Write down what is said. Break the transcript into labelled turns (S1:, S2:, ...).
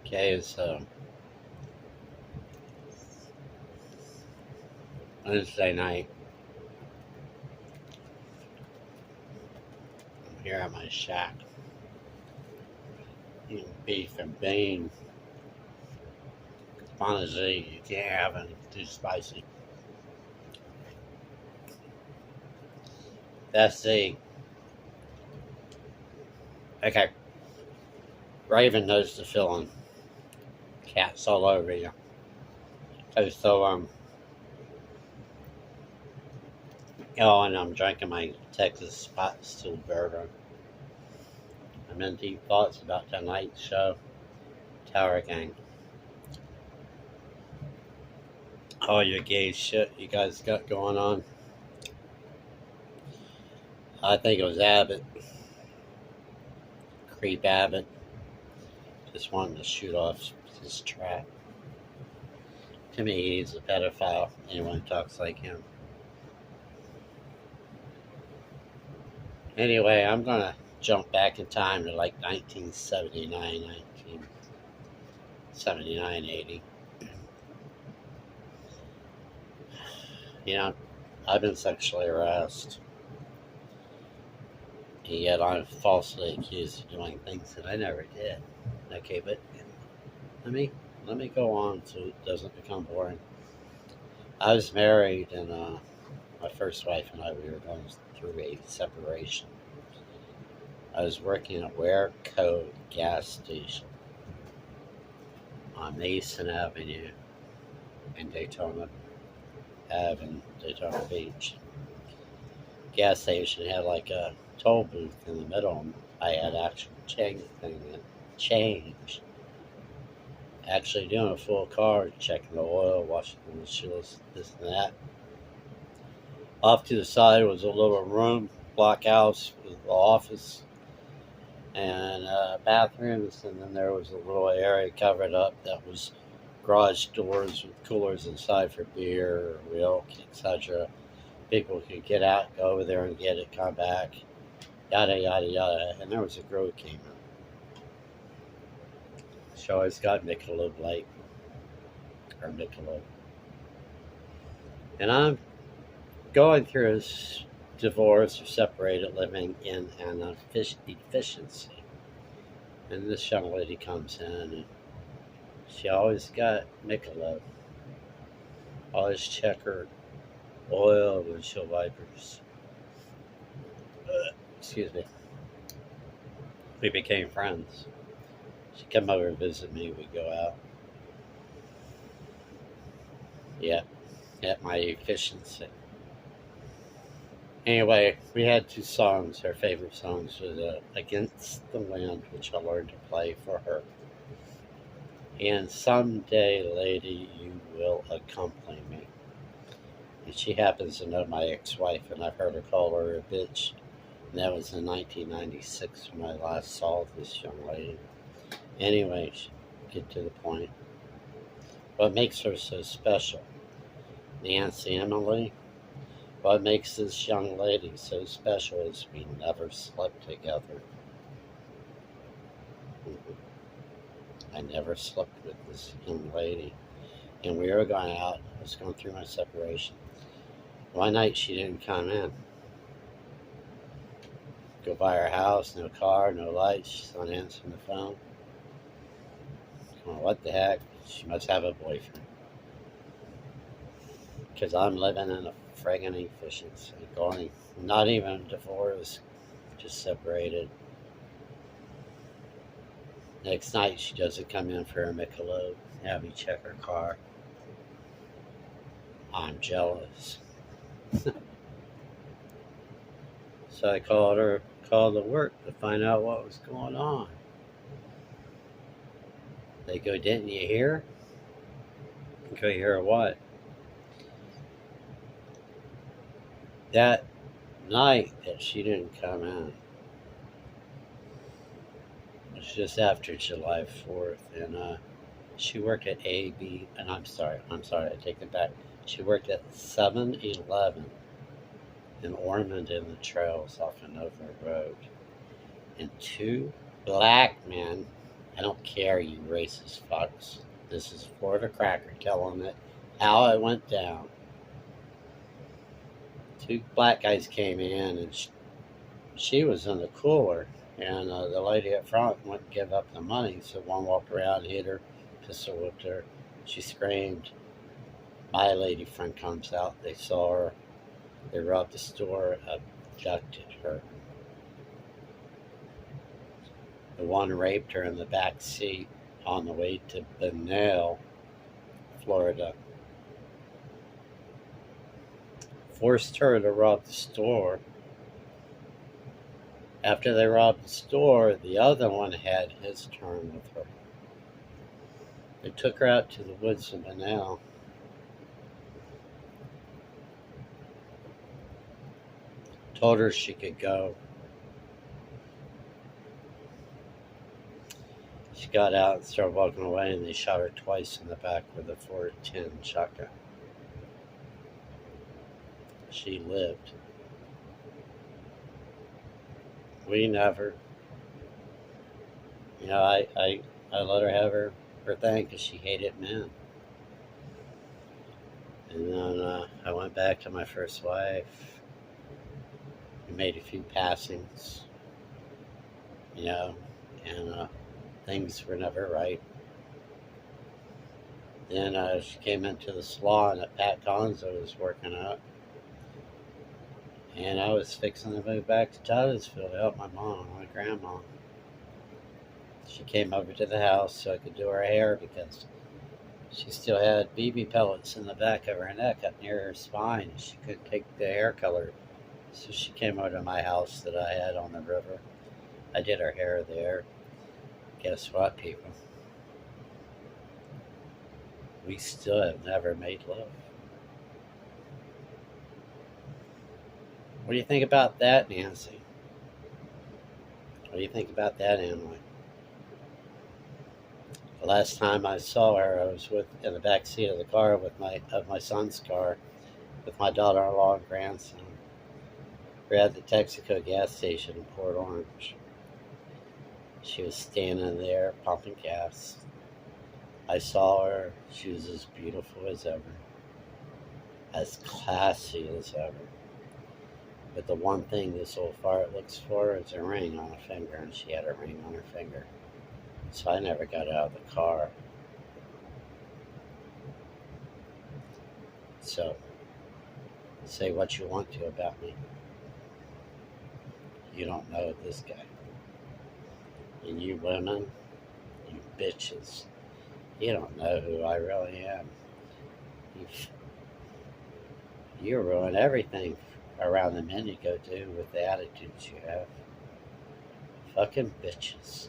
S1: Okay, it's Wednesday night. I'm here at my shack eating beef and beans. Honestly, you can't have it too spicy. That's the okay. Raven knows the feeling. Cats all over you. Okay, so and I'm drinking my Texas Spot Still Bourbon. I'm in deep thoughts about tonight's show, Tower Gang. All your gay shit you guys got going on. I think it was Abbott, Creep Abbott, just wanting to shoot off his trap. To me, he's a pedophile. Anyone who talks like him. Anyway, I'm gonna jump back in time to like 1979, 80. You know, I've been sexually harassed, and yet I'm falsely accused of doing things that I never did. Okay, but let me go on so it doesn't become boring. I was married, and my first wife and I, we were going through a separation. I was working at Ware Code gas station on Mason Avenue in Daytona Beach. Gas station had like a toll booth in the middle. I had actual change. Actually doing a full car, checking the oil, washing the windshields, this and that. Off to the side was a little room, blockhouse with the office and bathrooms, and then there was a little area covered up that was garage doors with coolers inside for beer, milk, etc. People could get out, go over there and get it, come back, yada yada yada. And there was a girl who came in. She always got Michelob Light or Michelob. And I'm going through this divorce or separated living in an efficiency. And this young lady comes in and she always got Michelob. Always check her oil, windshield wipers. Excuse me. We became friends. She'd come over and visit me. We'd go out. Yeah, at my efficiency. Anyway, we had two songs. Her favorite songs was Against the Wind, which I learned to play for her. And Someday, Lady, You Will Accompany Me. And she happens to know my ex-wife, and I've heard her call her a bitch. And that was in 1996 when I last saw this young lady. Anyway, get to the point. What makes her so special? Nancy Emily. What makes this young lady so special is we never slept together. I never slept with this young lady. And we were going out. I was going through my separation. One night she didn't come in. Go by her house, no car, no lights. She's not answering the phone. Well, what the heck? She must have a boyfriend. Because I'm living in a friggin' efficiency. Going, not even divorced, just separated. Next night, she doesn't come in for her Michelob. Have me check her car. I'm jealous. So I called to work to find out what was going on. They go, didn't you hear? I go, hear what? That night that she didn't come in, it was just after July 4th, and she worked at AB, and I'm sorry, I take it back. She worked at 7-Eleven in Ormond in the Trails off of Nova Road. And two black men I don't care, you racist fucks. This is Florida Cracker telling it how it went down. Two black guys came in, and she was in the cooler, and the lady up front wouldn't give up the money, so one walked around, hit her, pistol whipped her. She screamed. My lady friend comes out. They saw her. They robbed the store, abducted her. The one raped her in the back seat on the way to Benel, Florida. Forced her to rob the store. After they robbed the store, the other one had his turn with her. They took her out to the woods of Benel. Told her she could go. She got out and started walking away, and they shot her twice in the back with a .410 shotgun. She lived. We never, I let her have her thing because she hated men. And then I went back to my first wife. We made a few passings, and things were never right. Then she came into the salon that Pat Gonzo was working at. And I was fixing to move back to Titusville to help my mom, my grandma. She came over to the house so I could do her hair because she still had BB pellets in the back of her neck up near her spine. She couldn't take the hair color. So she came over to my house that I had on the river. I did her hair there. Guess what, people? We still have never made love. What do you think about that, Nancy? What do you think about that, Emily? The last time I saw her, I was in the back seat of the car of my son's car with my daughter-in-law and grandson. We're at the Texaco gas station in Port Orange. She was standing there pumping gas. I saw her. She was as beautiful as ever, as classy as ever. But the one thing this old fart looks for is a ring on a finger, and she had a ring on her finger. So I never got out of the car. So, say what you want to about me. You don't know this guy. And you women, you bitches, you don't know who I really am. You ruin everything around the men you go to with the attitudes you have. Fucking bitches.